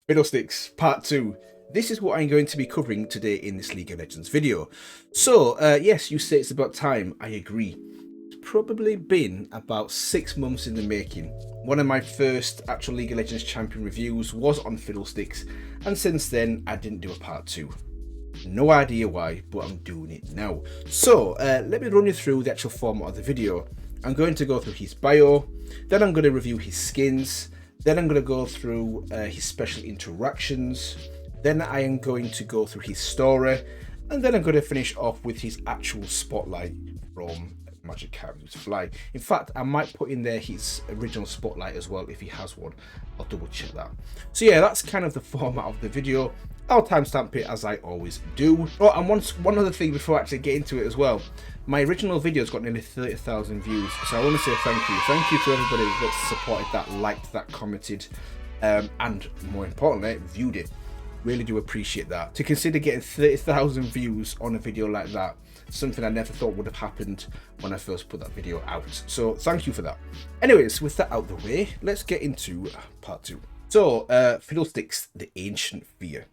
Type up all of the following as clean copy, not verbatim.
Fiddlesticks Part 2. This is what I'm going to be covering today in this League of Legends video. So, yes, you say it's about time. I agree. It's probably been about 6 months in the making. One of my first actual League of Legends champion reviews was on Fiddlesticks, and since then I didn't do a part 2. No idea why, but I'm doing it now. So, let me run you through the actual format of the video. I'm going to go through his bio, then I'm going to review his skins, then I'm going to go through his special interactions, then I am going to go through his story, and then I'm going to finish off with his actual spotlight from Magic Cards Fly. In fact, I might put in there his original spotlight as well if he has one. I'll double check that. So yeah, that's kind of the format of the video. I'll timestamp it as I always do. Oh, and one other thing before I actually get into it as well. My original video's got nearly 30,000 views, so I want to say thank you. Thank you to everybody that supported that, liked that, commented, and more importantly, viewed it. Really do appreciate that. To consider getting 30,000 views on a video like that, something I never thought would have happened when I first put that video out. So thank you for that. Anyways, with that out the way, let's get into part 2. So, Fiddlesticks, the Ancient Fear.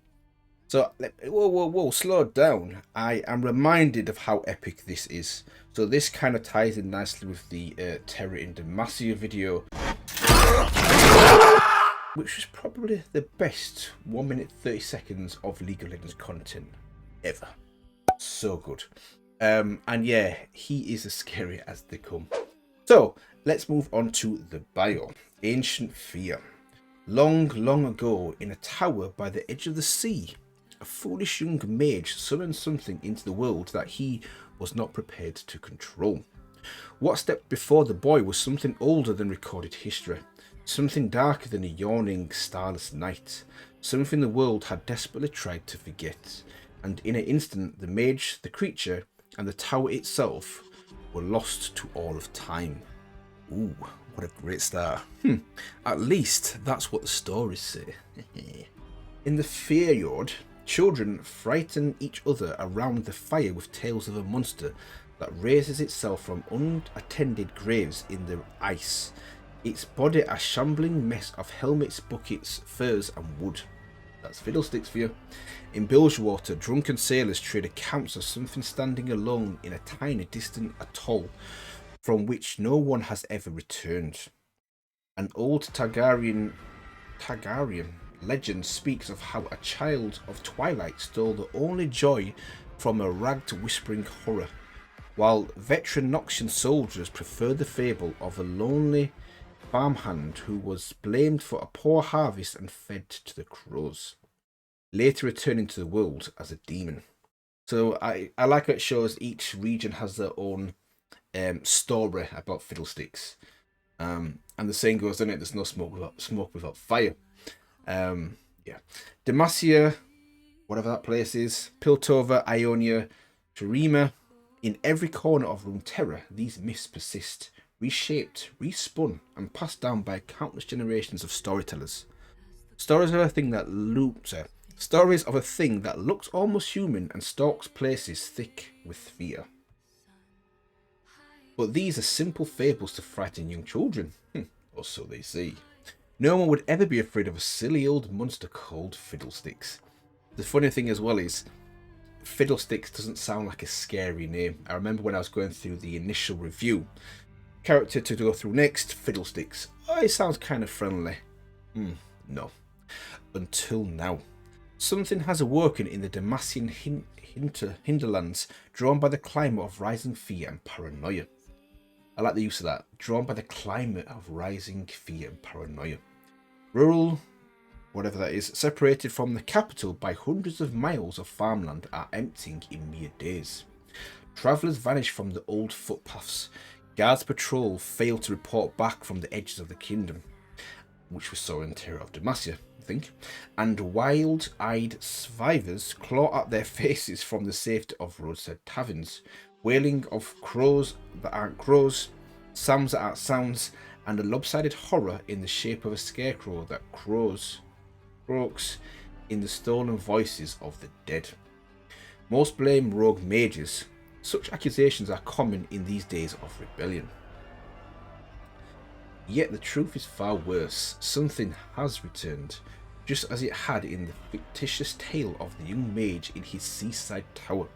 So, whoa, slow down. I am reminded of how epic this is. So this kind of ties in nicely with the Terra in Demacia video, which was probably the best 1 minute 30 seconds of League of Legends content ever. So good. And yeah, he is as scary as they come. So let's move on to the bio. Ancient Fear. Long, long ago, in a tower by the edge of the sea, a foolish young mage summoned something into the world that he was not prepared to control. What stepped before the boy was something older than recorded history, something darker than a yawning, starless night, something the world had desperately tried to forget, and in an instant the mage, the creature, and the tower itself were lost to all of time. Ooh, what a great start. At least that's what the stories say. In the Fjord, children frighten each other around the fire with tales of a monster that raises itself from unattended graves in the ice, its body a shambling mess of helmets, buckets, furs and wood. That's Fiddlesticks for you. In Bilgewater, drunken sailors trade accounts of something standing alone in a tiny distant atoll from which no one has ever returned. An old Targaryen legend speaks of how a child of twilight stole the only joy from a ragged whispering horror, while veteran Noxian soldiers prefer the fable of a lonely farmhand who was blamed for a poor harvest and fed to the crows, later returning to the world as a demon. So I like how it shows each region has their own story about Fiddlesticks. And the saying goes, doesn't it? There's no smoke without fire. Yeah. Demacia, whatever that place is, Piltover, Ionia, Terima. In every corner of Runeterra, these myths persist, reshaped, respun, and passed down by countless generations of storytellers. Stories of a thing that looks almost human and stalks places thick with fear. But these are simple fables to frighten young children, or so they say. No one would ever be afraid of a silly old monster called Fiddlesticks. The funny thing as well is, Fiddlesticks doesn't sound like a scary name. I remember when I was going through the initial review, character to go through next, Fiddlesticks. Oh, it sounds kind of friendly. No. Until now. Something has awoken in the Demacian hinterlands, drawn by the climate of rising fear and paranoia. I like the use of that. Drawn by the climate of rising fear and paranoia. Rural, whatever that is, separated from the capital by hundreds of miles of farmland, are emptying in mere days. Travellers vanish from the old footpaths. Guards patrol fail to report back from the edges of the kingdom, which we saw in Terra of Demacia, I think, and wild-eyed survivors claw at their faces from the safety of roadside taverns, wailing of crows that aren't crows, sounds that aren't sounds, and a lopsided horror in the shape of a scarecrow that croaks in the stolen voices of the dead. Most blame rogue mages. Such accusations are common in these days of rebellion. Yet the truth is far worse. Something has returned. just as it had in the fictitious tale of the young mage in his seaside tower.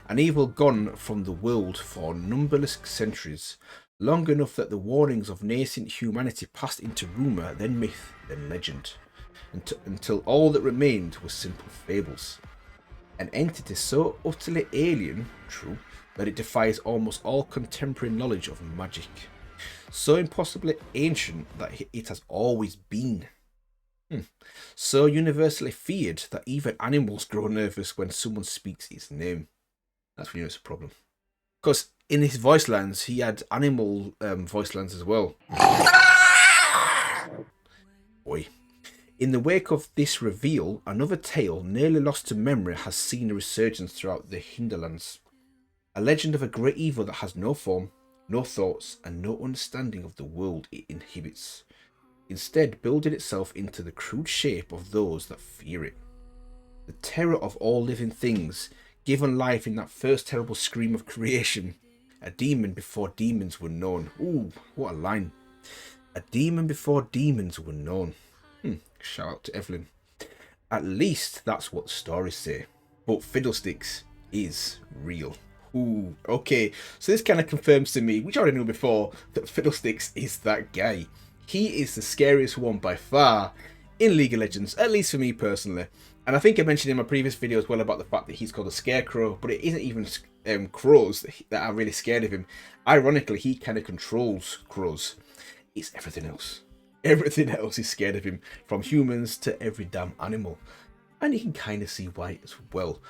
An evil gone from the world for numberless centuries, long enough that the warnings of nascent humanity passed into rumour, then myth, then legend, until all that remained was simple fables. An entity so utterly alien, true, that it defies almost all contemporary knowledge of magic. So impossibly ancient that it has always been. So universally feared that even animals grow nervous when someone speaks its name. That's when you know it's a problem. Because in his voice lines, he had animal voice lines as well. Boy. In the wake of this reveal, another tale nearly lost to memory has seen a resurgence throughout the hinterlands. A legend of a great evil that has no form, no thoughts, and no understanding of the world it inhabits, instead building itself into the crude shape of those that fear it. The terror of all living things, given life in that first terrible scream of creation. A demon before demons were known. Ooh, what a line. A demon before demons were known. Shout out to Evelyn. At least that's what the stories say. But Fiddlesticks is real. Ooh, okay. So this kind of confirms to me, which I already knew before, that Fiddlesticks is that guy. He is the scariest one by far in League of Legends, at least for me personally. And I think I mentioned in my previous video as well about the fact that he's called a scarecrow, but it isn't even crows that are really scared of him. Ironically, he kind of controls crows. It's everything else. Everything else is scared of him, from humans to every damn animal. And you can kind of see why as well.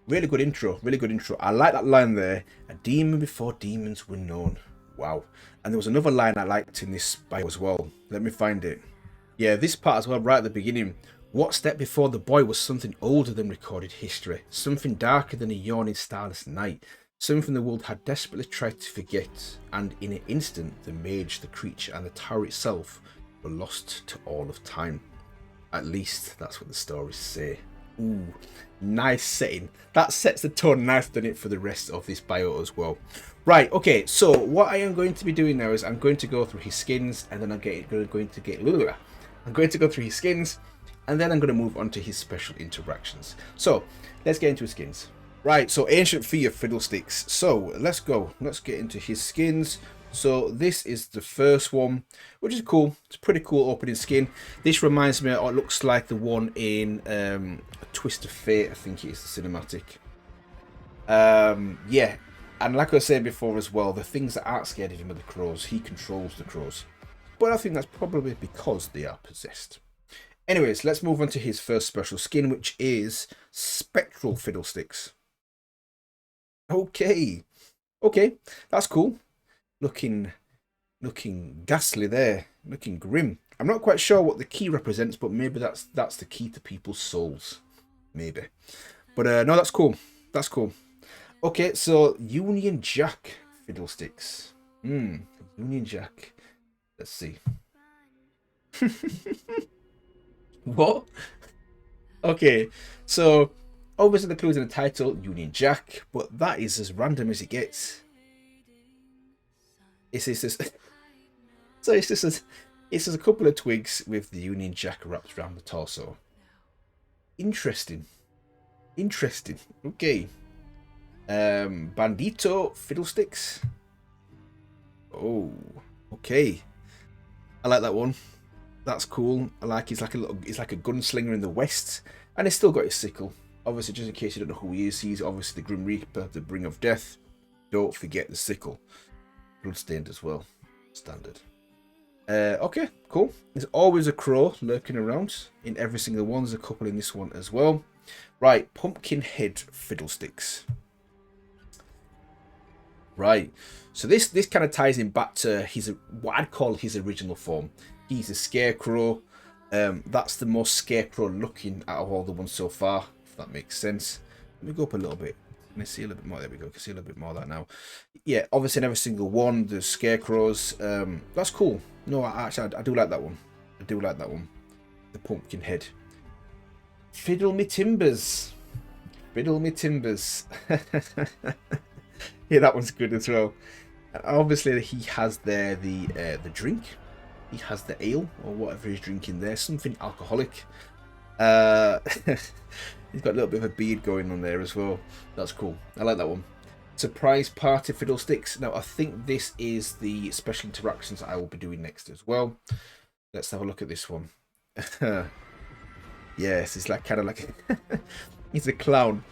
Really good intro, really good intro. I like that line there. A demon before demons were known. Wow. And there was another line I liked in this bio as well. Let me find it. Yeah, this part as well, right at the beginning. What stepped before the boy was something older than recorded history. Something darker than a yawning starless night. Something the world had desperately tried to forget. And in an instant, the mage, the creature, and the tower itself were lost to all of time. At least, that's what the stories say. Ooh, nice setting. That sets the tone nice, doesn't it, for the rest of this bio as well. Right, okay, so what I am going to be doing now is I'm going to go through his skins, and then I'm going to go through his skins, and then I'm going to move on to his special interactions. So, let's get into his skins. Right, so Ancient Fear Fiddlesticks. So, let's go. Let's get into his skins. So, this is the first one, which is cool. It's a pretty cool opening skin. This reminds me, or it looks like the one in A Twist of Fate, I think it is the cinematic. Yeah, and like I was saying before as well, the things that aren't scared of him are the crows. He controls the crows. But I think that's probably because they are possessed. Anyways, let's move on to his first special skin, which is Spectral Fiddlesticks. Okay, that's cool. Looking ghastly there, looking grim. I'm not quite sure what the key represents, but maybe that's the key to people's souls, maybe. But no, that's cool. That's cool. Okay, so Union Jack Fiddlesticks. Union Jack. Let's see. What? Okay, so obviously the clues in the title, Union Jack, but that is as random as it gets. It's just a couple of twigs with the Union Jack wrapped around the torso. Interesting. Okay. Bandito Fiddlesticks. Oh, okay. I like that one. That's cool. I like he's like a gunslinger in the West, and he's still got his sickle. Obviously, just in case you don't know who he is, he's obviously the Grim Reaper, the Bringer of Death. Don't forget the sickle. Bloodstained as well. Standard. Okay, cool. There's always a crow lurking around in every single one. There's a couple in this one as well. Right, Pumpkinhead Fiddlesticks. Right, so this kind of ties him back to what I'd call his original form. He's a scarecrow. That's the most scarecrow looking out of all the ones so far, if that makes sense. Let me go up a little bit. Can I see a little bit more? There we go. I can see a little bit more of that now. Yeah, obviously in every single one, there's scarecrows. That's cool. No, I do like that one. I do like that one. The pumpkin head. Fiddle me timbers. Fiddle me timbers. Yeah, that one's good as well. Obviously, he has there the drink. He has the ale or whatever he's drinking there, something alcoholic. He's got a little bit of a beard going on there as well. That's cool. I like that one. Surprise Party Fiddlesticks. Now I think this is the special interactions I will be doing next as well. Let's have a look at this one. Yes, it's like kind of like he's a clown.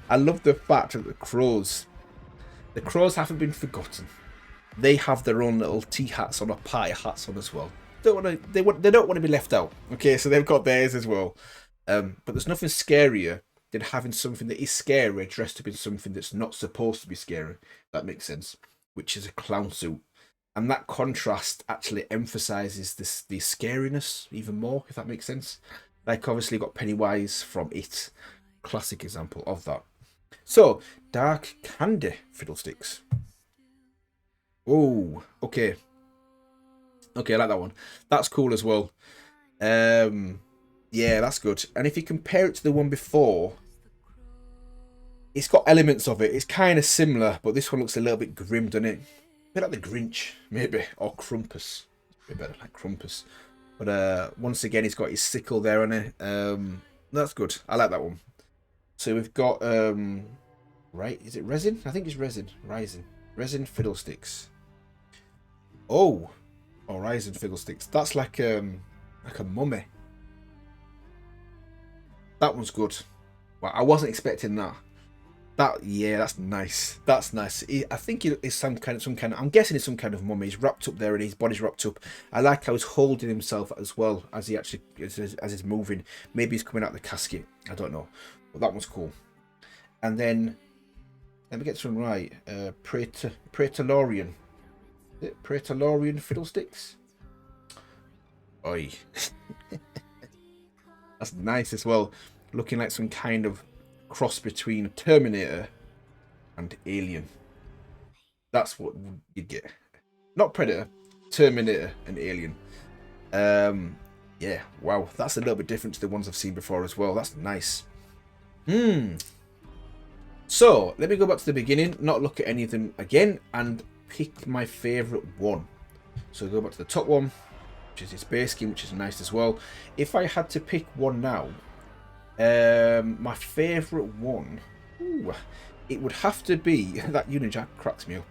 I love the fact that the crows haven't been forgotten. They have their own little tea hats on or party hats on as well. They don't want to be left out. Okay, so they've got theirs as well. But there's nothing scarier than having something that is scary dressed up in something that's not supposed to be scary. That makes sense. Which is a clown suit. And that contrast actually emphasizes the scariness even more, if that makes sense. Like obviously got Pennywise from It. Classic example of that. So, Dark Candy Fiddlesticks. Oh, okay. Okay, I like that one. That's cool as well. Yeah, that's good. And if you compare it to the one before, it's got elements of it. It's kind of similar, but this one looks a little bit grim, doesn't it? A bit like the Grinch, maybe, or Krampus. A bit better like Krampus. But once again, he's got his sickle there on it. That's good. I like that one. So we've got right, is it resin? I think it's resin. Resin Fiddlesticks. Oh, Horizon Fiddlesticks. That's like a mummy. That one's good. Well, I wasn't expecting that. Yeah, that's nice. That's nice. I think it is some kind of. I'm guessing it's some kind of mummy. He's wrapped up there and his body's wrapped up. I like how he's holding himself as well as he actually as he's moving. Maybe he's coming out of the casket. I don't know. But that one's cool. And then let me get this one right. Praetorian. Praetorian Fiddlesticks. Oi. That's nice as well. Looking like some kind of cross between Terminator and Alien. That's what you'd get. Not Predator, Terminator and Alien. Yeah, wow. That's a little bit different to the ones I've seen before as well. That's nice. So, let me go back to the beginning, not look at any of them again, and pick my favourite one. So, go back to the top one, which is his base skin, which is nice as well. If I had to pick one now, my favourite one, it would have to be, that Union Jack cracks me up,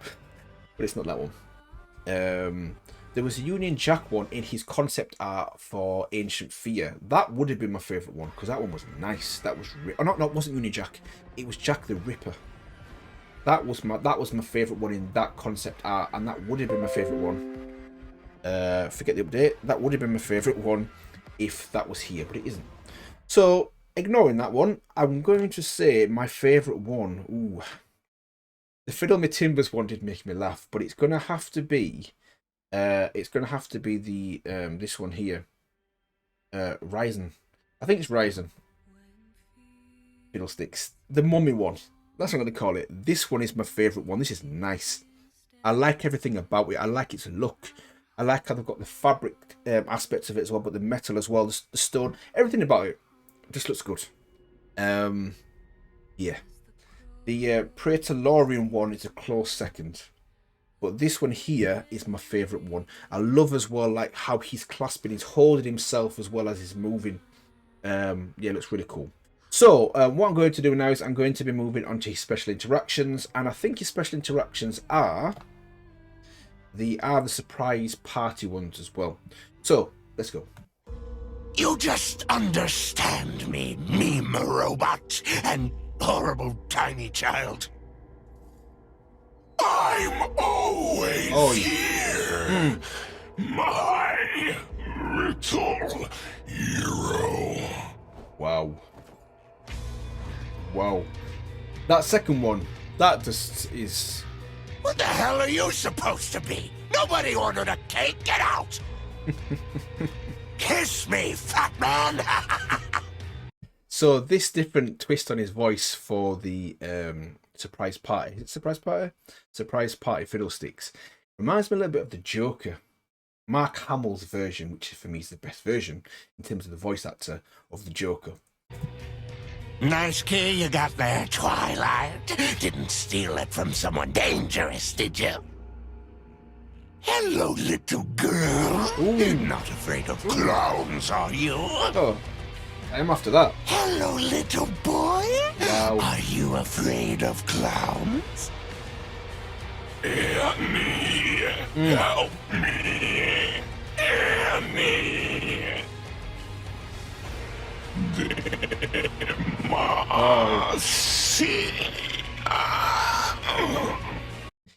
but it's not that one. There was a Union Jack one in his concept art for Ancient Fear. That would have been my favourite one, because that one was nice. That was, no, it wasn't Union Jack. It was Jack the Ripper. That was my favourite one in that concept art, and that would have been my favourite one. Forget the update. That would have been my favourite one if that was here, but it isn't. So, ignoring that one, I'm going to say my favourite one. Ooh, the Fiddle Me Timbers one did make me laugh, but it's going to have to be. The this one here. Ryzen. I think it's Ryzen. Fiddlesticks. The mummy one. That's what I'm going to call it. This one is my favourite one. This is nice. I like everything about it. I like its look. I like how they've got the fabric aspects of it as well, but the metal as well, the stone, everything about it just looks good. Yeah. The Praetorian one is a close second. But this one here is my favourite one. I love as well like how he's clasping, he's holding himself as well as he's moving. Yeah, it looks really cool. So what I'm going to do now is I'm going to be moving on to his special interactions, and I think his special interactions are the surprise party ones as well. So let's go. You just understand me, meme robot and horrible tiny child. I'm always here. My little hero. Wow. Wow. That second one, that just is... What the hell are you supposed to be? Nobody ordered a cake. Get out. Kiss me, fat man. So this different twist on his voice for the surprise party. Is it surprise party? Surprise party Fiddlesticks. Reminds me a little bit of the Joker. Mark Hamill's version, which for me is the best version in terms of the voice actor of the Joker. Nice key you got there, Twilight. Didn't steal it from someone dangerous, did you? Hello, little girl. Ooh. You're not afraid of clowns, are you? Oh, I am after that. Hello, little boy. Wow. Are you afraid of clowns? Annie, help me. Annie.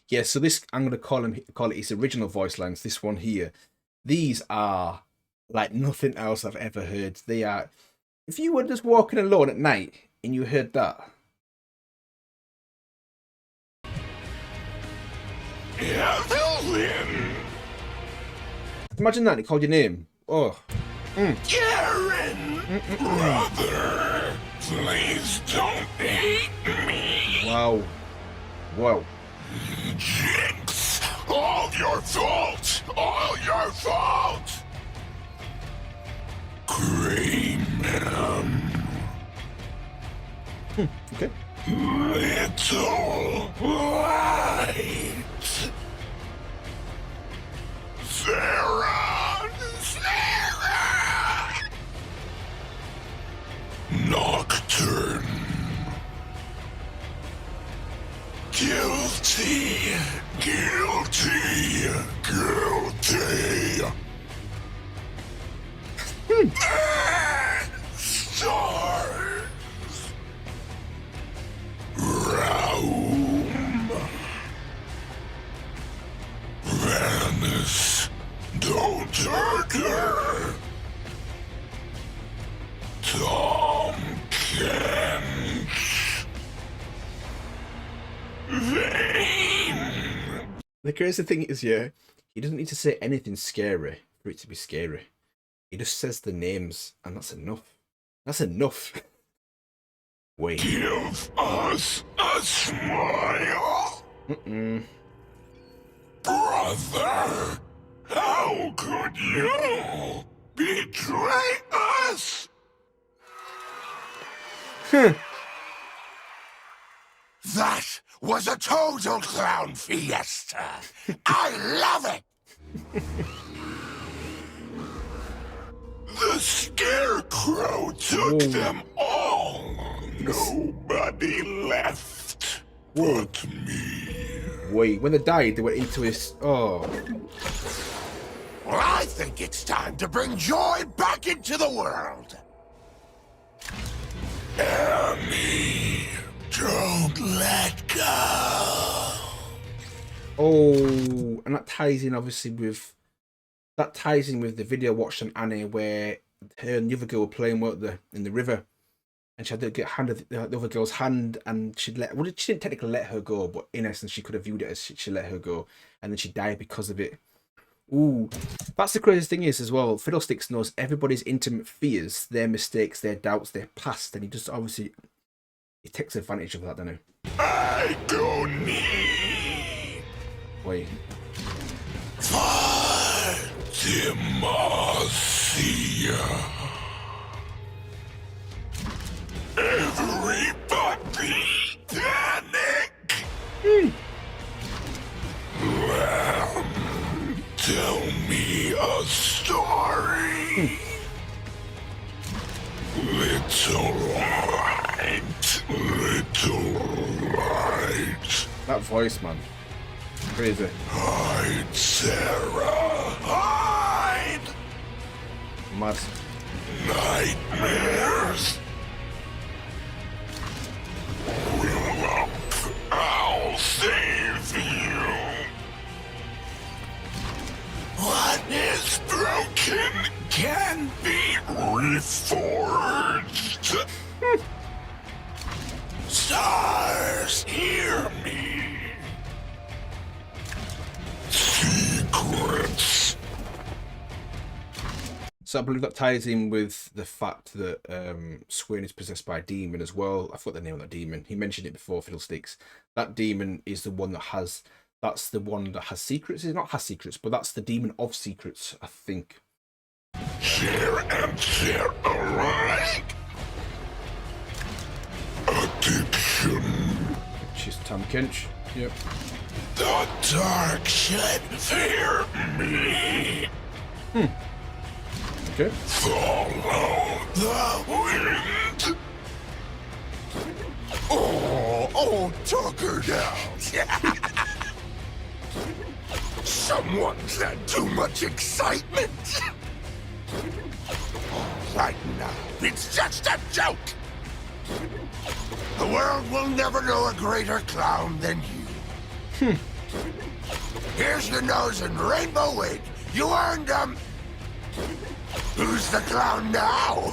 Yeah, so this, I'm going to call it his original voice lines. This one here. These are like nothing else I've ever heard. They are, if you were just walking alone at night and you heard that. Evelyn. Imagine that, he called your name. Oh. Karen. Brother, please don't hate me. Wow. Wow. Jinx, all your fault. All your fault. Gray man. Okay. Little light. Sarah! Sarah! Nocturne. Guilty. Guilty. Guilty. Stars. Raum. Venice. Don't hurt her. Tom Kench. Vane. The crazy thing is, yeah, he doesn't need to say anything scary for it to be scary. He just says the names, and that's enough. That's enough. Wait. Give us a smile. Brother, how could you betray us? That was a total clown fiesta. I love it. The scarecrow took them all. Nobody left but me. Wait, when they died, they went into his... Oh. Well, I think it's time to bring joy back into the world. Annie, don't let go. Oh, and that ties in obviously with... That ties in with the video watched on Annie where her and the other girl were playing in the river. And she had to get handed the other girl's hand, and she didn't technically let her go, but in essence she could have viewed it as she let her go, and then she died because of it. Ooh, that's the craziest thing is as well. Fiddlesticks knows everybody's intimate fears, their mistakes, their doubts, their past, and he just obviously he takes advantage of that, doesn't he? I don't need. Wait. Demacia. Everybody panic! Tell me a story. Little light, little light. That voice, man. Crazy. Hide, Sarah, hide! Mad. Nightmares. Look, I'll save you. What is broken can be reforged. Stars, hear me. Secrets. So I believe that ties in with the fact that Swain is possessed by a demon as well. I forgot the name of that demon. He mentioned it before, Fiddlesticks. That demon is the one that has... That's the one that has secrets. It's not has secrets, but that's the demon of secrets, I think. Share and share alike. Addiction. Which is Tom Kench. Yep. The dark should fear me. Okay. Follow the wind. Oh, took her down. Someone's had too much excitement. Right now, it's just a joke. The world will never know a greater clown than you. Here's your nose and rainbow wig. You earned them. Who's the clown now?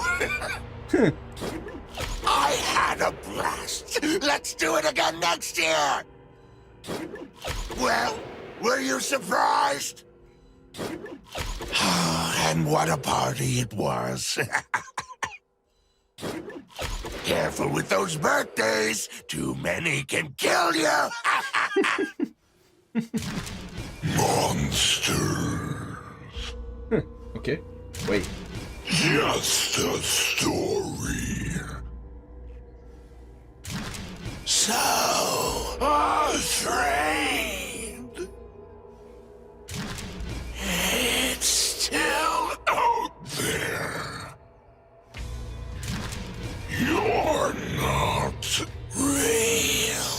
I had a blast. Let's do it again next year. Well, were you surprised? And what a party it was. Careful with those birthdays. Too many can kill you. Monsters. Okay. Wait. Just a story. So afraid. It's still out there. You're not real.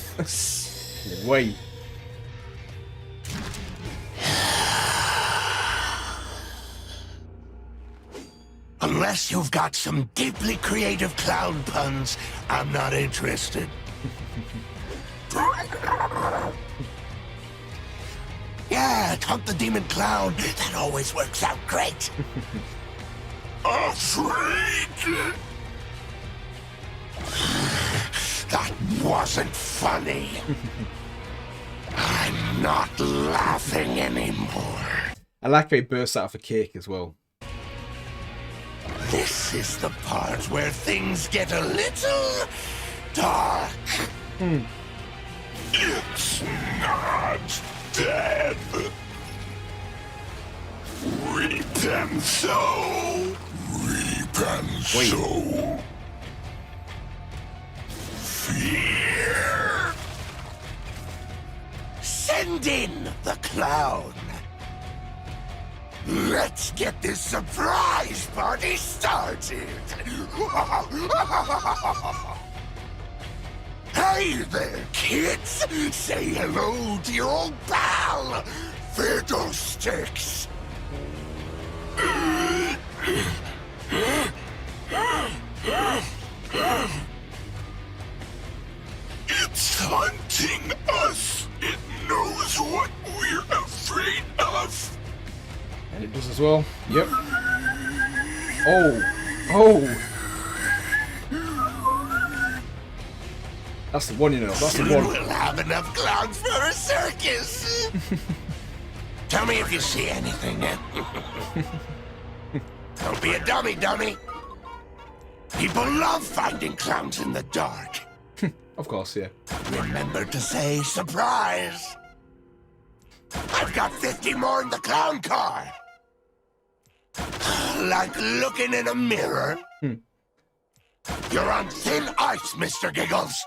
Fiddlesticks. Wait. Unless you've got some deeply creative clown puns, I'm not interested. Yeah, taunt the demon clown. That always works out great. Afraid? That wasn't funny. I'm not laughing anymore. I like how he bursts out of a cake as well. This is the part where things get a little dark. It's not dead. Reap and sow. Reap and sow. Fear. Send in the clown. Let's get this surprise party started! Hey there, kids! Say hello to your old pal, Fiddlesticks! It's hunting us! It knows what we're afraid of! And it does as well. Yep. Oh. Oh. That's the one, you know. That's the one. We'll have enough clowns for a circus. Tell me if you see anything. Don't be a dummy. People love finding clowns in the dark. Of course, yeah. Remember to say surprise. I've got 50 more in the clown car. Like looking in a mirror. You're on thin ice, Mr. Giggles.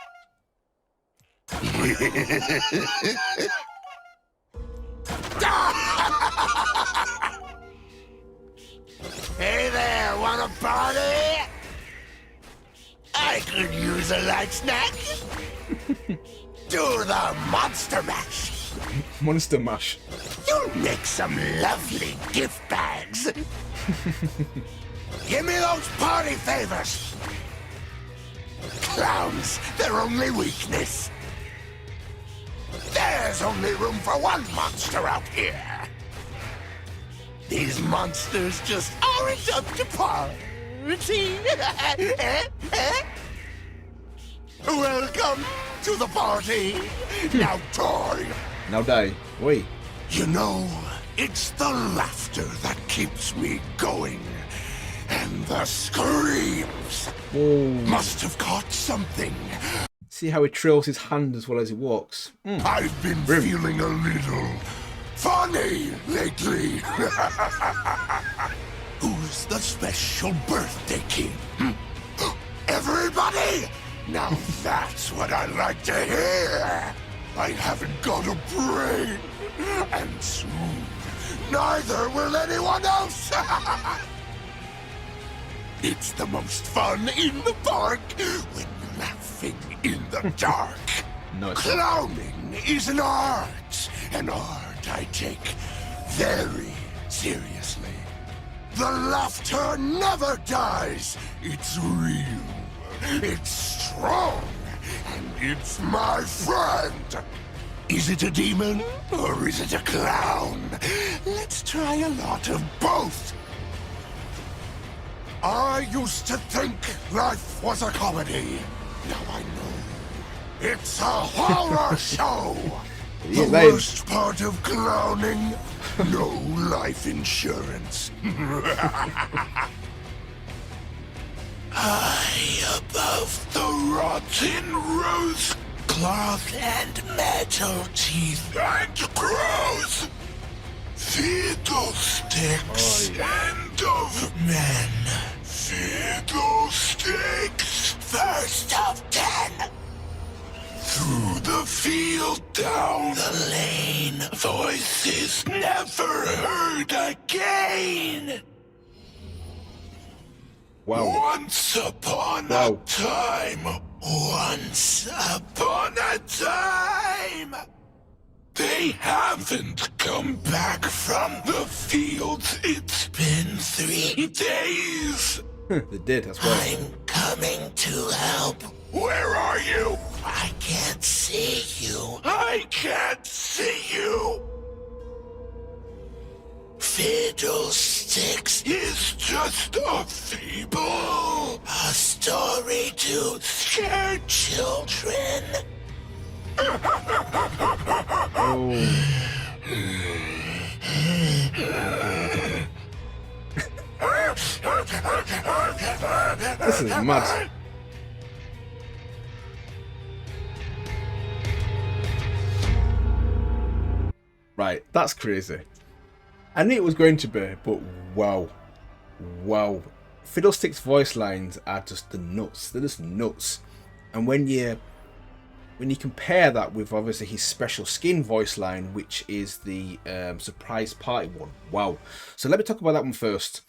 Hey there, wanna party? I could use a light snack. Do the monster mash. Monster mash. You'll make some lovely gift bags. Give me those party favors. Clowns, their only weakness. There's only room for one monster out here. These monsters just aren't up to par. Welcome to the party. Now toy. Now die. Wait. You know, it's the laughter that keeps me going. And the screams. Whoa. Must have caught something. See how he trails his hand as well as he walks. I've been feeling a little funny lately. Who's Who's the special birthday kid? Everybody? Now that's what I like to hear. I haven't got a brain. And soon, neither will anyone else. It's the most fun in the park when you're laughing in the dark. Nice. Clowning is an art I take very seriously. The laughter never dies. It's real, it's strong, and it's my friend. Is it a demon or is it a clown? Let's try a lot of both. I used to think life was a comedy. Now I know it's a horror show. The worst part of clowning, no life insurance. High above the rotten rose, cloth and metal teeth and crows, fiddlesticks and of men, fiddlesticks, first of 10. Through the field, down the lane, voices never heard again. Wow. Once upon a time, once upon a time. They haven't come back from the fields. It's been 3 days. They did, that's right. I'm coming to help. Where are you? I can't see you. I can't see you. Fiddlesticks is just a fable. A story to scare children. Oh. This is mad. Right, that's crazy. I knew it was going to be, but wow. Wow. Fiddlesticks voice lines are just the nuts. They're just nuts. And when you compare that with obviously his special skin voice line, which is the surprise party one, wow. So let me talk about that one first.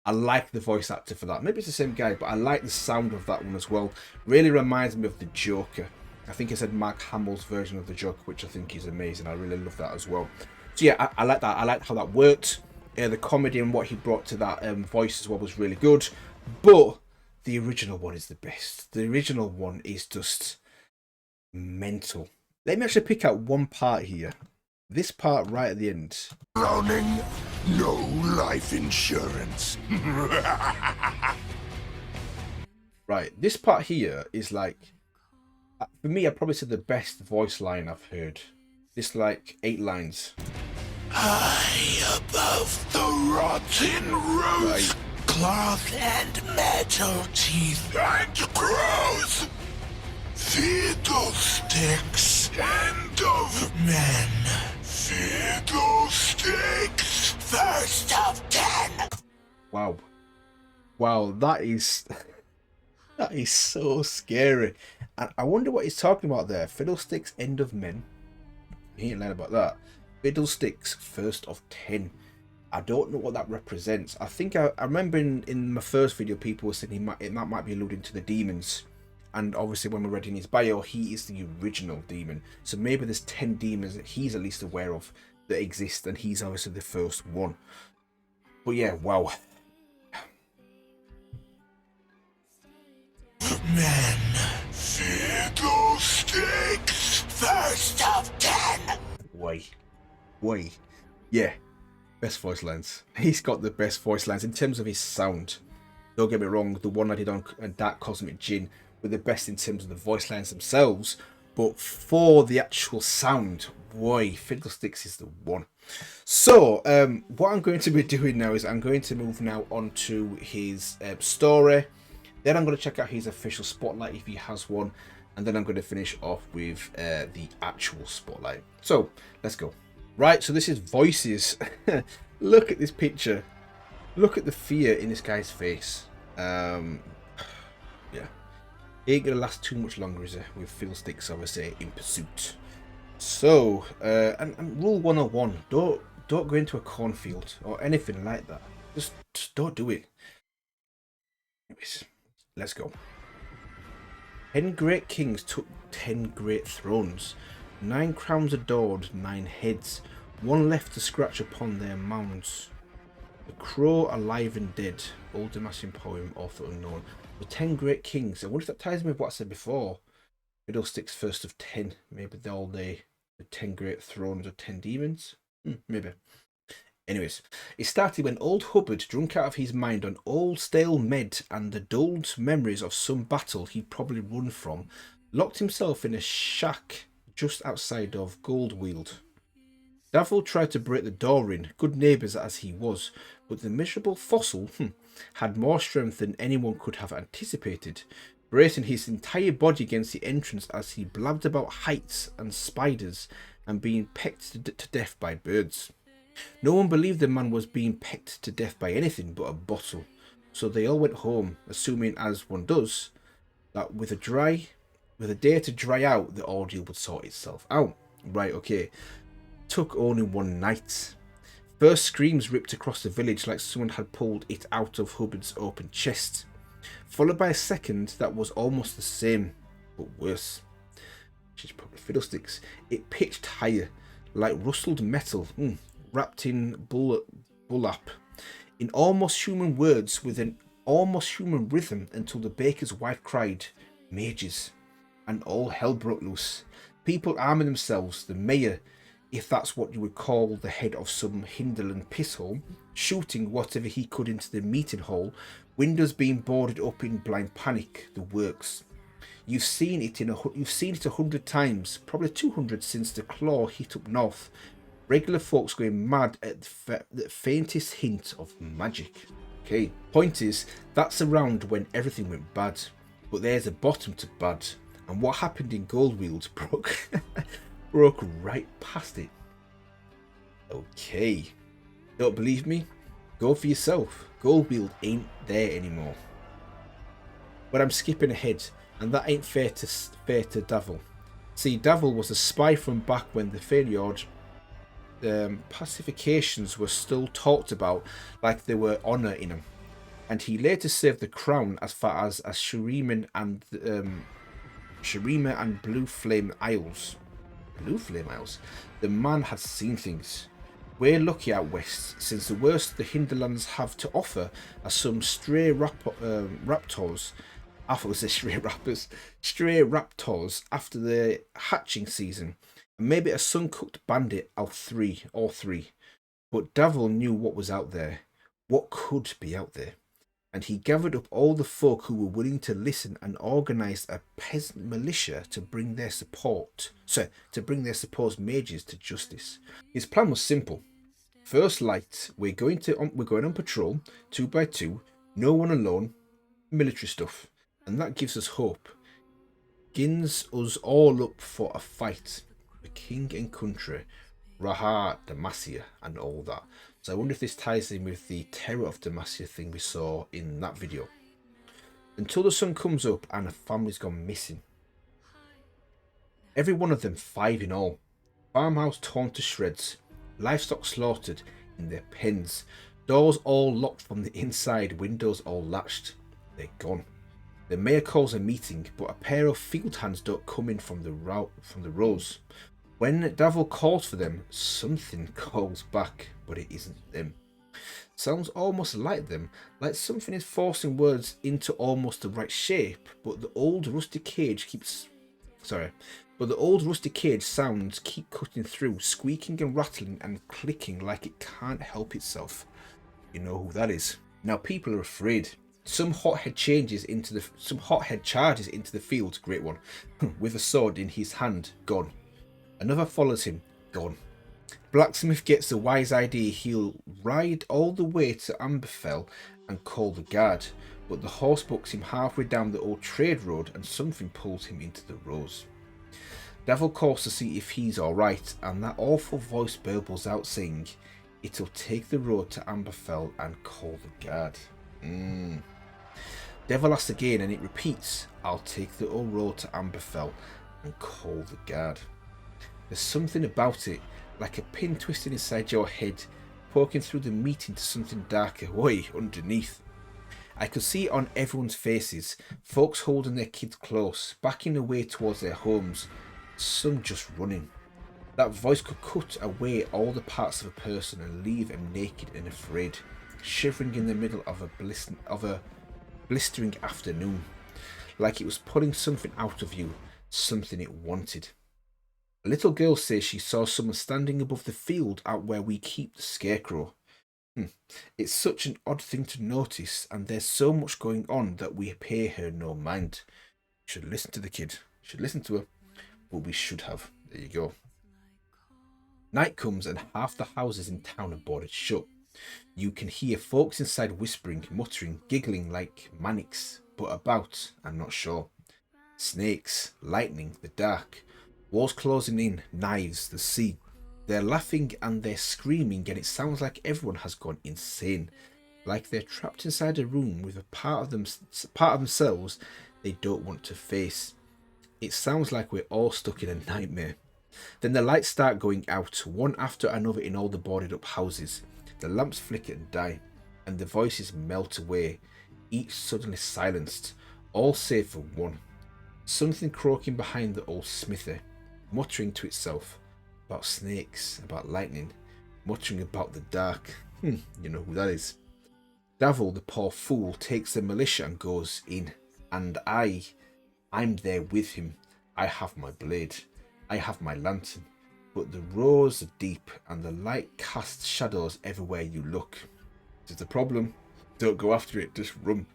I like the voice actor for that. Maybe it's the same guy, but I like the sound of that one as well. Really reminds me of the Joker. I think I said Mark Hamill's version of the Joker, which I think is amazing. I really love that as well. So yeah, I like that. I like how that worked. The comedy and what he brought to that voice as well was really good. But the original one is the best. The original one is just mental. Let me actually pick out one part here. This part right at the end. Clowning, no life insurance. Right, this part here is like, for me, I'd probably say the best voice line I've heard. This like 8 lines. High above the rotten rose, Right. Cloth and metal teeth and crows, fiddlesticks and of men, fiddlesticks, first of 10. Wow. Wow, that is so scary. And I wonder what he's talking about there. Fiddlesticks, end of men. He ain't lying about that. Fiddlesticks, first of 10. I don't know what that represents. I think I remember in my first video, people were saying it might be alluding to the demons. And obviously when we read in his bio, he is the original demon. So maybe there's 10 demons that he's at least aware of that exist, and he's obviously the first one. But yeah, wow. Men, fiddlesticks, first of 10. Way. Yeah. Best voice lines. He's got the best voice lines in terms of his sound. Don't get me wrong, the one I did on Dark Cosmic Djinn were the best in terms of the voice lines themselves. But for the actual sound, boy, Fiddlesticks is the one. So, what I'm going to be doing now is I'm going to move now on to his story. Then I'm going to check out his official spotlight if he has one. And then I'm going to finish off with the actual spotlight. So, let's go. Right, so this is voices. Look at this picture. Look at the fear in this guy's face. Yeah. Ain't gonna last too much longer, is it? With Fiddlesticks, obviously, in pursuit. So, and rule 101, don't go into a cornfield or anything like that. Just don't do it. Anyways, let's go. 10 great kings took 10 great thrones. 9 crowns adored 9 heads. 1 left to scratch upon their mounds. The crow alive and dead. Old Damascene poem, author unknown. The 10 great kings. I wonder if that ties in with what I said before. Fiddlesticks first of 10. Maybe they're all the 10 great thrones or 10 demons. Maybe. Anyways, it started when old Hubbard, drunk out of his mind on old stale med and the dulled memories of some battle he'd probably run from, locked himself in a shack just outside of Goldweald. Davil tried to break the door in, good neighbours as he was, but the miserable fossil had more strength than anyone could have anticipated, bracing his entire body against the entrance as he blabbed about heights and spiders and being pecked to death by birds. No one believed the man was being pecked to death by anything but a bottle, so they all went home, assuming, as one does, that with a day to dry out, the ordeal would sort itself out. Right, okay. Took only one night. First screams ripped across the village like someone had pulled it out of Hubbard's open chest, followed by a second that was almost the same, but worse. She's probably Fiddlesticks. It pitched higher, like rustled metal, wrapped in bullap, in almost human words with an almost human rhythm, until the baker's wife cried, "Mages!" and all hell broke loose. People arming themselves, the mayor, if that's what you would call the head of some hinterland pisshole, shooting whatever he could into the meeting hall, windows being boarded up in blind panic, the works. You've seen it 100 times, probably 200 since the claw hit up north. Regular folks going mad at the faintest hint of magic. Okay, point is, that's around when everything went bad. But there's a bottom to bad. And what happened in Goldweald broke right past it. Okay. Don't believe me? Go for yourself. Goldweald ain't there anymore. But I'm skipping ahead, and that ain't fair to Davil. See, Davil was a spy from back when the Failure pacifications were still talked about like there were honour in them, and he later served the crown as far as Shirima and Blue Flame Isles. Blue Flame Isles? The man had seen things. We're lucky out west, since the worst the hinterlands have to offer are some stray raptors. I thought it was stray raptors after the hatching season, and maybe a sun-cooked bandit or three. But Davil knew what was out there, what could be out there, and he gathered up all the folk who were willing to listen and organised a peasant militia to bring their supposed mages to justice. His plan was simple. First light, we're going on patrol, 2 by 2, no one alone, military stuff, and that gives us hope. Gins us all up for a fight. The king and country, Raha, Demacia, and all that. So I wonder if this ties in with the Terror of Demacia thing we saw in that video. Until the sun comes up and a family's gone missing. Every one of them 5 in all. Farmhouse torn to shreds. Livestock slaughtered in their pens. Doors all locked from the inside. Windows all latched. They're gone. The mayor calls a meeting, but a pair of field hands don't come in from the rows. When Davil calls for them, something calls back, but it isn't them. Sounds almost like them, like something is forcing words into almost the right shape, but the old rusty cage sounds keep cutting through, squeaking and rattling and clicking like it can't help itself. You know who that is. Now people are afraid. Some hothead charges into the field, great one, with a sword in his hand, gone. Another follows him, gone. Blacksmith gets the wise idea he'll ride all the way to Amberfell and call the guard, but the horse bucks him halfway down the old trade road and something pulls him into the rows. Davil calls to see if he's alright, and that awful voice burbles out saying, It'll take the road to Amberfell and call the guard. Devil asks again and it repeats. I'll take the old road to Amberfell and call the guard. There's something about it, like a pin twisted inside your head, poking through the meat into something darker way underneath. I could see it on everyone's faces, folks holding their kids close, backing away towards their homes, some just running. That voice could cut away all the parts of a person and leave them naked and afraid, shivering in the middle of a blistering afternoon, like it was pulling something out of you, something it wanted. A little girl says she saw someone standing above the field out where we keep the scarecrow. It's such an odd thing to notice, and there's so much going on that we pay her no mind. We should listen to the kid. We should listen to her. But we should have. There you go. Night comes and half the houses in town are boarded shut. You can hear folks inside whispering, muttering, giggling like maniacs, but about, I'm not sure. Snakes, lightning, the dark, walls closing in, knives, the sea. They're laughing and they're screaming, and it sounds like everyone has gone insane, like they're trapped inside a room with a part of themselves they don't want to face. It sounds like we're all stuck in a nightmare. Then the lights start going out, one after another in all the boarded up houses. The lamps flicker and die, and the voices melt away, each suddenly silenced, all save for one. Something croaking behind the old smithy, muttering to itself. About snakes, about lightning, muttering about the dark. You know who that is. Davil, the poor fool, takes the militia and goes in. And I'm there with him. I have my blade. I have my lantern. But the roars are deep and the light casts shadows everywhere you look. This is the problem. Don't go after it, just run.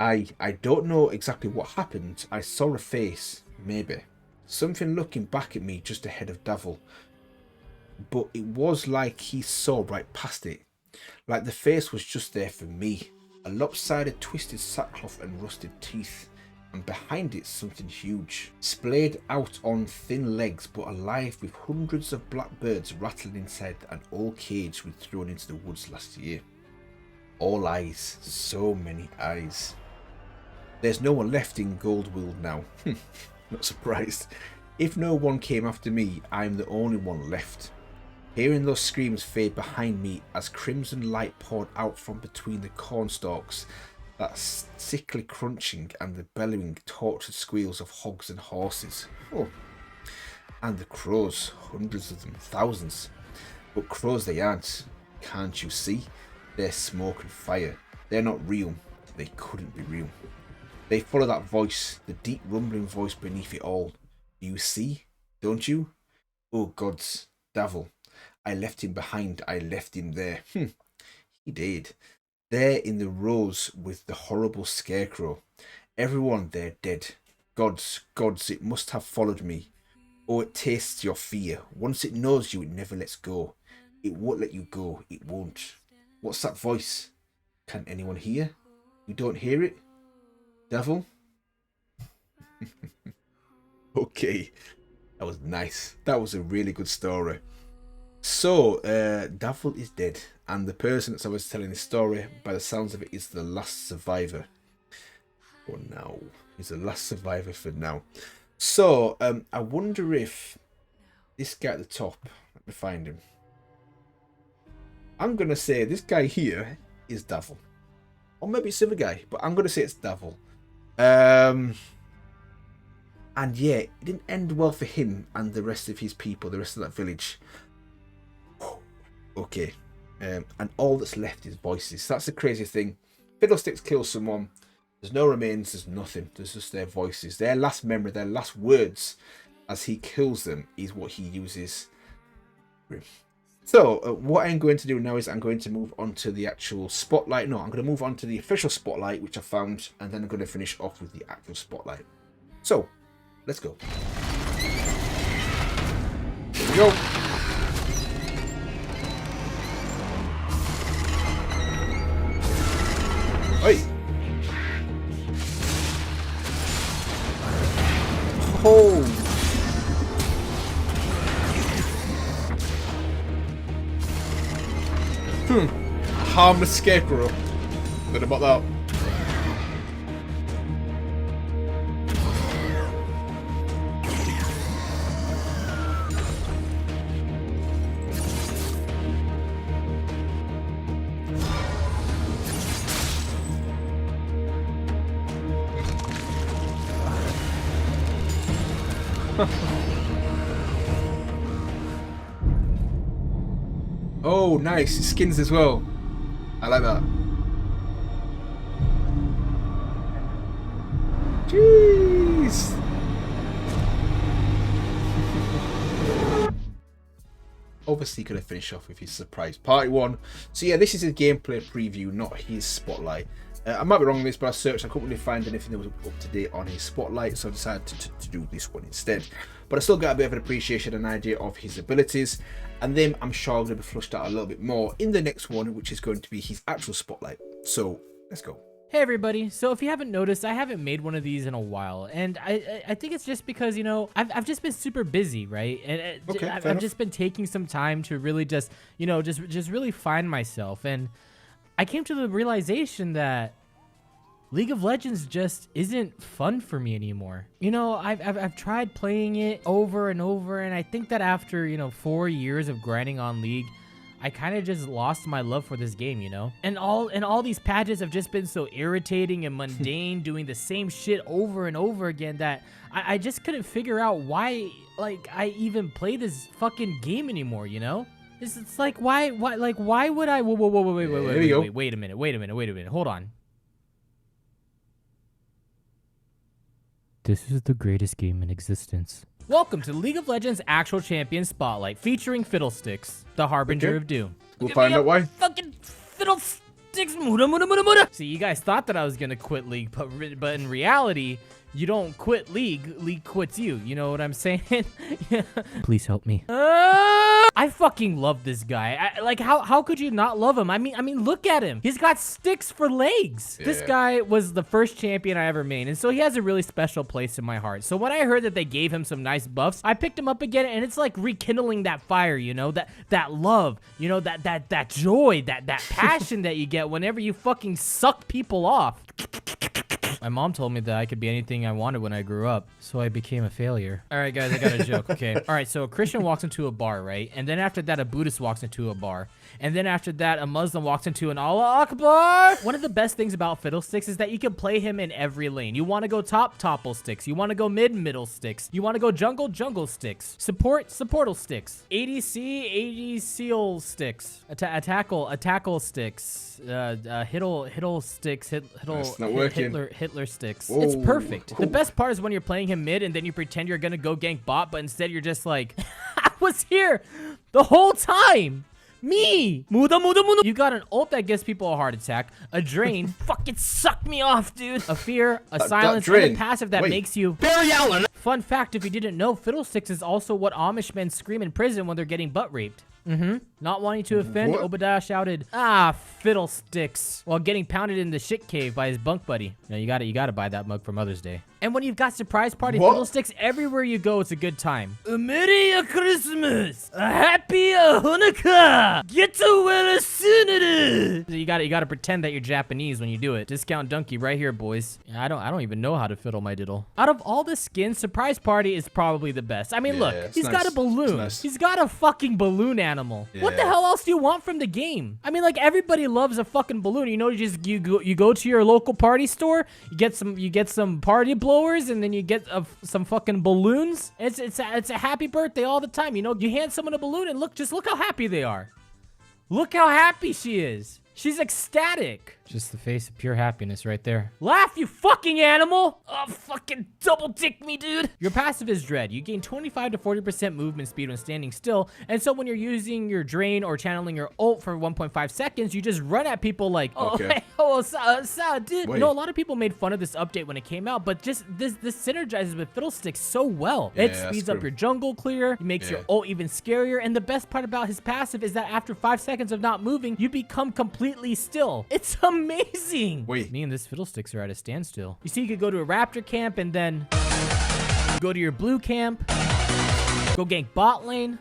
I don't know exactly what happened. I saw a face, maybe. Something looking back at me just ahead of Davil, but it was like he saw right past it, like the face was just there for me, a lopsided twisted sackcloth and rusted teeth, and behind it something huge, splayed out on thin legs but alive with hundreds of black birds rattling inside an old cage we'd thrown into the woods last year. All eyes, so many eyes. There's no one left in Goldwild now. Not surprised. If no one came after me, I'm the only one left. Hearing those screams fade behind me as crimson light poured out from between the cornstalks, that sickly crunching and the bellowing, tortured squeals of hogs and horses. Oh. And the crows, hundreds of them, thousands. But crows they aren't. Can't you see? They're smoke and fire. They're not real. They couldn't be real. They follow that voice, the deep rumbling voice beneath it all. You see? Don't you? Oh gods, Davil. I left him behind. I left him there. He did. There in the rows with the horrible scarecrow. Everyone there dead. Gods, gods, it must have followed me. Oh, it tastes your fear. Once it knows you, it never lets go. It won't let you go. It won't. What's that voice? Can anyone hear? You don't hear it? Davil? Okay, that was nice. That was a really good story. So, Davil is dead, and the person that I was telling the story, by the sounds of it, is the last survivor. For now. He's the last survivor for now. So, I wonder if this guy at the top, let me find him. I'm going to say this guy here is Davil. Or maybe it's the other guy, but I'm going to say it's Davil. And yeah, it didn't end well for him and the rest of his people, the rest of that village. Okay. And all that's left is voices. That's the crazy thing. Fiddlesticks kills someone. There's no remains, there's nothing. There's just their voices. Their last memory, their last words as he kills them is what he uses. So, what I'm going to do now is I'm going to move on to the actual spotlight. No, I'm going to move on to the official spotlight, which I found, and then I'm going to finish off with the actual spotlight. So, let's go. Here we go. Oi! Oh! Harmless scarecrow. What about that? Oh, nice. Skins as well. I like that. Jeez. Obviously, going to finish off with his surprise party one. So yeah, this is a gameplay preview, not his spotlight. I might be wrong on this, but I searched. I couldn't really find anything that was up to date on his spotlight, so I decided to do this one instead. But I still got a bit of an appreciation and idea of his abilities, and then I'm sure I'm going to be flushed out a little bit more in the next one, which is going to be his actual spotlight. So let's go. Hey everybody, so if you haven't noticed, I haven't made one of these in a while, and I think it's just because, you know, I've just been super busy, right? And I've just been taking some time to really just, you know, just really find myself, and I came to the realization that League of Legends just isn't fun for me anymore. You know, I've tried playing it over and over, and I think that after, you know, 4 years of grinding on League, I kind of just lost my love for this game, you know? And all these patches have just been so irritating and mundane, doing the same shit over and over again, that I just couldn't figure out why, like, I even play this fucking game anymore, you know? It's like, why would I? Wait a minute, hold on. This is the greatest game in existence. Welcome to League of Legends Actual Champion Spotlight, featuring Fiddlesticks, the Harbinger of Doom. We'll find out why. Fucking Fiddlesticks, muda. See, you guys thought that I was gonna quit League, but in reality, you don't quit League, League quits you. You know what I'm saying? Please help me. I fucking love this guy. Like, how could you not love him? I mean, look at him. He's got sticks for legs. Yeah. This guy was the first champion I ever made, and so he has a really special place in my heart. So when I heard that they gave him some nice buffs, I picked him up again, and it's like rekindling that fire, you know, that love, you know, that joy, that passion that you get whenever you fucking suck people off. My mom told me that I could be anything I wanted when I grew up, so I became a failure. All right, guys, I got a joke, okay? All right, so a Christian walks into a bar, right? And then after that, a Buddhist walks into a bar. And then after that, a Muslim walks into an Allah Akbar. One of the best things about Fiddlesticks is that you can play him in every lane. You want to go top, topple sticks. You want to go mid, middle sticks. You want to go jungle, jungle sticks. Support, supportal sticks. ADC, ADCL sticks. Tackle sticks. Hittle sticks. Hitler sticks. Whoa. It's perfect. The best part is when you're playing him mid and then you pretend you're gonna go gank bot, but instead you're just like, I was here the whole time. Me! Muda. You got an ult that gives people a heart attack, a drain, fucking suck me off, dude. A fear, a silence, and a passive that makes you Barry Allen. Fun fact, if you didn't know, Fiddlesticks is also what Amish men scream in prison when they're getting butt raped. Not wanting to offend, Obadiah shouted, "Ah, Fiddlesticks," while getting pounded in the shit cave by his bunk buddy. Now you gotta buy that mug for Mother's Day. And when you've got surprise party Fiddlesticks, everywhere you go, it's a good time. A Merry Christmas, a Happy Hanukkah, get to well as soon it is. You gotta pretend that you're Japanese when you do it. Discount donkey right here, boys. I don't even know how to fiddle my diddle. Out of all the skins, surprise party is probably the best. I mean, look, he's got a balloon. He's got a fucking balloon animal. Yeah. What the hell else do you want from the game? I mean, like, everybody loves a fucking balloon. You know, you go to your local party store, you get some party blowers, and then you get some fucking balloons. It's a happy birthday all the time. You know, you hand someone a balloon and just look how happy they are. Look how happy she is. She's ecstatic. Just the face of pure happiness right there. Laugh, you fucking animal! Oh, fucking double dick me, dude! Your passive is Dread. You gain 25 to 40% movement speed when standing still, and so when you're using your drain or channeling your ult for 1.5 seconds, you just run at people like, dude. You know, a lot of people made fun of this update when it came out, but just this synergizes with Fiddlesticks so well. Yeah, it speeds up your jungle clear, it makes your ult even scarier, and the best part about his passive is that after 5 seconds of not moving, you become completely still. It's amazing. Me and this Fiddlesticks are at a standstill. You see, you could go to a Raptor camp and then go to your blue camp, go gank bot lane.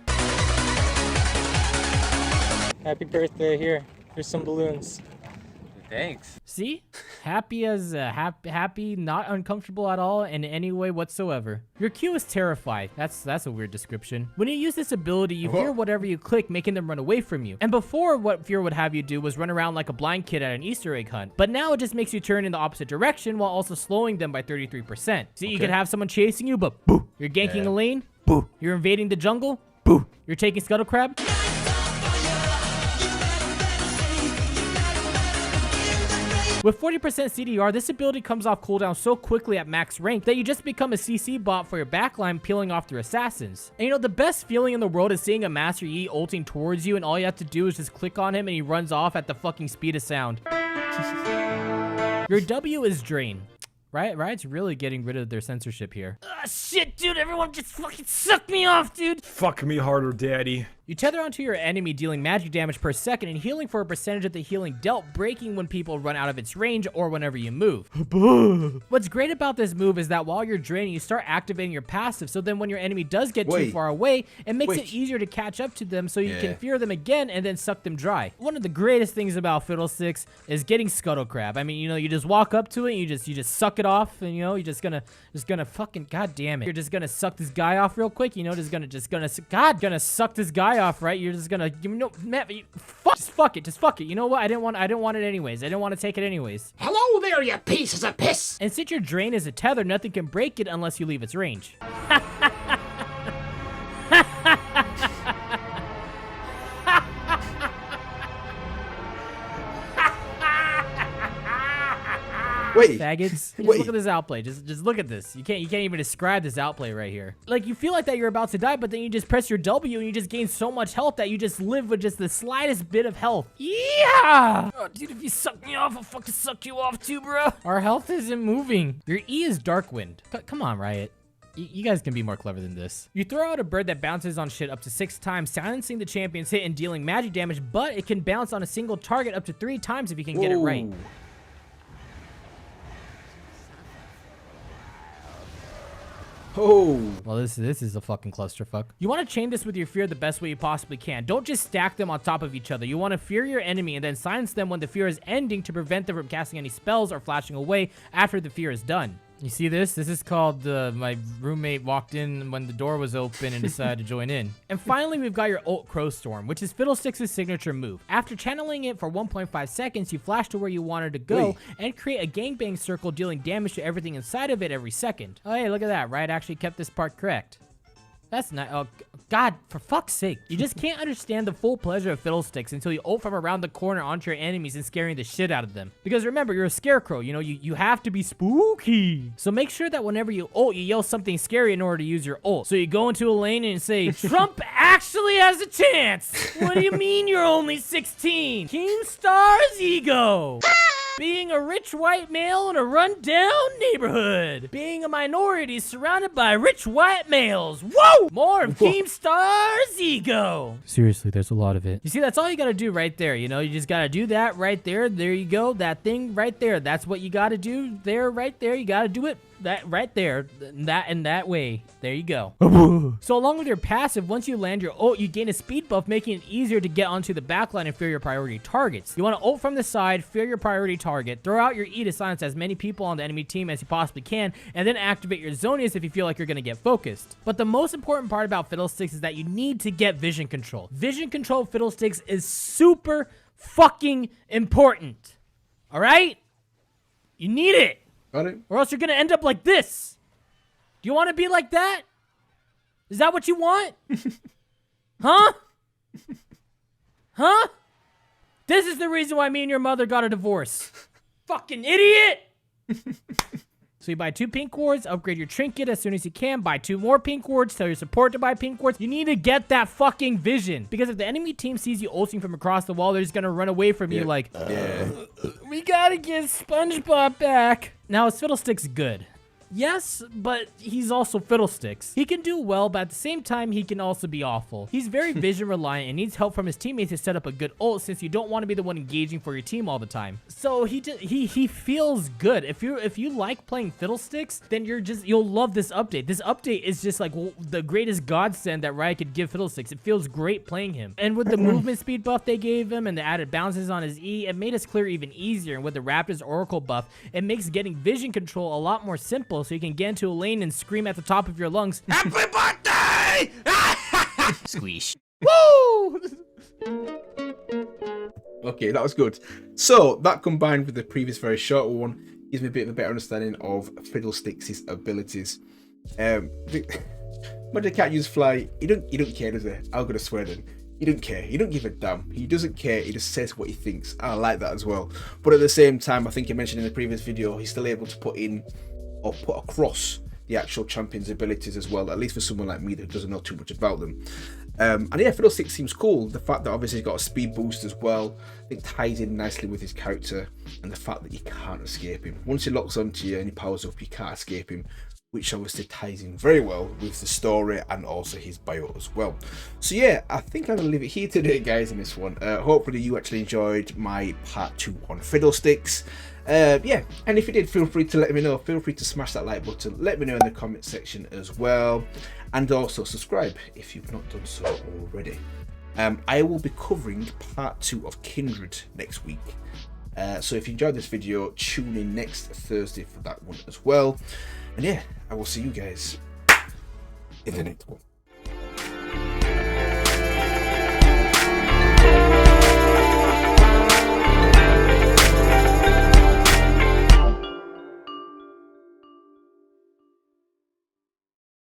Happy birthday here. Here's some balloons. Thanks. See? Happy as happy, not uncomfortable at all in any way whatsoever. Your Q is terrified. That's a weird description. When you use this ability, you fear whatever you click, making them run away from you. And before, what fear would have you do was run around like a blind kid at an Easter egg hunt. But now it just makes you turn in the opposite direction while also slowing them by 33%. See, you could have someone chasing you, but boo, you're ganking a lane. Boo, you're invading the jungle. Boo, you're taking Scuttle Crab. With 40% CDR, this ability comes off cooldown so quickly at max rank that you just become a CC bot for your backline, peeling off their assassins. And you know, the best feeling in the world is seeing a Master Yi ulting towards you and all you have to do is just click on him and he runs off at the fucking speed of sound. Your W is Drain. Riot's really getting rid of their censorship here. Shit, dude, everyone just fucking suck me off, dude. Fuck me harder, daddy. You tether onto your enemy, dealing magic damage per second and healing for a percentage of the healing dealt, breaking when people run out of its range or whenever you move. What's great about this move is that while you're draining, you start activating your passive, so then when your enemy does get too far away, it makes it easier to catch up to them so you can fear them again and then suck them dry. One of the greatest things about Fiddlesticks is getting Scuttle Crab. I mean, you know, you just walk up to it and you just suck it off, and you know, you're just gonna fucking, god damn it. You're just gonna suck this guy off real quick, you know, gonna suck this guy off, right? You're just gonna, you know, Matt, just fuck it. You know what? I didn't want it anyways. I didn't want to take it anyways. Hello there, you pieces of piss! And since your drain is a tether, nothing can break it unless you leave its range. Wait. Faggots. Just look at this outplay. Just look at this. You can't even describe this outplay right here. Like, you feel like that you're about to die, but then you just press your W and you just gain so much health that you just live with just the slightest bit of health. Yeah! Oh, dude, if you suck me off, I'll fucking suck you off too, bro. Our health isn't moving. Your E is Dark Wind. Come on, Riot. You guys can be more clever than this. You throw out a bird that bounces on shit up to 6 times, silencing the champion's hit and dealing magic damage, but it can bounce on a single target up to 3 times if you can get it right. Oh. Well, this is a fucking clusterfuck. You want to chain this with your fear the best way you possibly can. Don't just stack them on top of each other. You want to fear your enemy and then silence them when the fear is ending to prevent them from casting any spells or flashing away after the fear is done. You see this? This is called my roommate walked in when the door was open and decided to join in. And finally, we've got your ult Crowstorm, which is Fiddlesticks' signature move. After channeling it for 1.5 seconds, you flash to where you wanted to go and create a gangbang circle, dealing damage to everything inside of it every second. Oh, hey, look at that. Right? Actually kept this part correct. That's not. Oh, God, for fuck's sake. You just can't understand the full pleasure of Fiddlesticks until you ult from around the corner onto your enemies and scaring the shit out of them. Because remember, you're a scarecrow. You know, you have to be spooky. So make sure that whenever you ult, you yell something scary in order to use your ult. So you go into a lane and say, Trump actually has a chance. What do you mean you're only 16? Keemstar's ego. Being a rich white male in a rundown neighborhood. Being a minority surrounded by rich white males. Whoa! More of Keemstar's ego. Seriously, there's a lot of it. You see, that's all you gotta do right there. You know, you just gotta do that right there. There you go. That thing right there. That's what you gotta do there, right there. You gotta do it that right there. That way. There you go. So along with your passive, once you land your ult, you gain a speed buff, making it easier to get onto the backline and fear your priority targets. You want to ult from the side, fear your priority target, throw out your E to silence as many people on the enemy team as you possibly can, and then activate your Zonius if you feel like you're going to get focused. But the most important part about Fiddlesticks is that you need to get vision control. Vision control of Fiddlesticks is super fucking important. All right? You need it. Got it. Or else you're going to end up like this. Do you want to be like that? Is that what you want? Huh? Huh? This is the reason why me and your mother got a divorce. Fucking idiot! So you buy 2 pink wards, upgrade your trinket as soon as you can, buy 2 more pink wards, tell your support to buy pink wards. You need to get that fucking vision. Because if the enemy team sees you ulting from across the wall, they're just gonna run away from you like, we gotta get SpongeBob back. Now, is Fiddlesticks good? Yes, but he's also Fiddlesticks. He can do well, but at the same time, he can also be awful. He's very vision reliant and needs help from his teammates to set up a good ult, since you don't want to be the one engaging for your team all the time. So he feels good. If you like playing Fiddlesticks, then you'll love this update. This update is just like the greatest godsend that Riot could give Fiddlesticks. It feels great playing him. And with the movement speed buff they gave him and the added bounces on his E, it made his clear even easier. And with the Raptor's Oracle buff, it makes getting vision control a lot more simple, so you can get into a lane and scream at the top of your lungs, "Happy birthday!" Squeeze. Woo! Okay, that was good. So that combined with the previous very short one gives me a bit of a better understanding of Fiddlesticks' abilities. When the cat use fly, he don't care, does he? I'm gonna swear then. He don't care. He don't give a damn. He doesn't care. He just says what he thinks. I like that as well. But at the same time, I think you mentioned in the previous video, he's still able to put in or put across the actual champion's abilities as well, at least for someone like me that doesn't know too much about them. And yeah, Fiddlesticks seems cool. The fact that obviously he's got a speed boost as well, I think ties in nicely with his character, and the fact that you can't escape him. Once he locks onto you and he powers up, you can't escape him, which obviously ties in very well with the story and also his bio as well. So yeah, I think I'm gonna leave it here today, guys, in this one. Hopefully you actually enjoyed my part 2 on Fiddlesticks. Yeah, and if you did, feel free to let me know. Feel free to smash that like button, let me know in the comment section as well, and also subscribe if you've not done so already. I will be covering part 2 of Kindred next week, so if you enjoyed this video, tune in next Thursday for that one as well. And yeah, I will see you guys in the next one.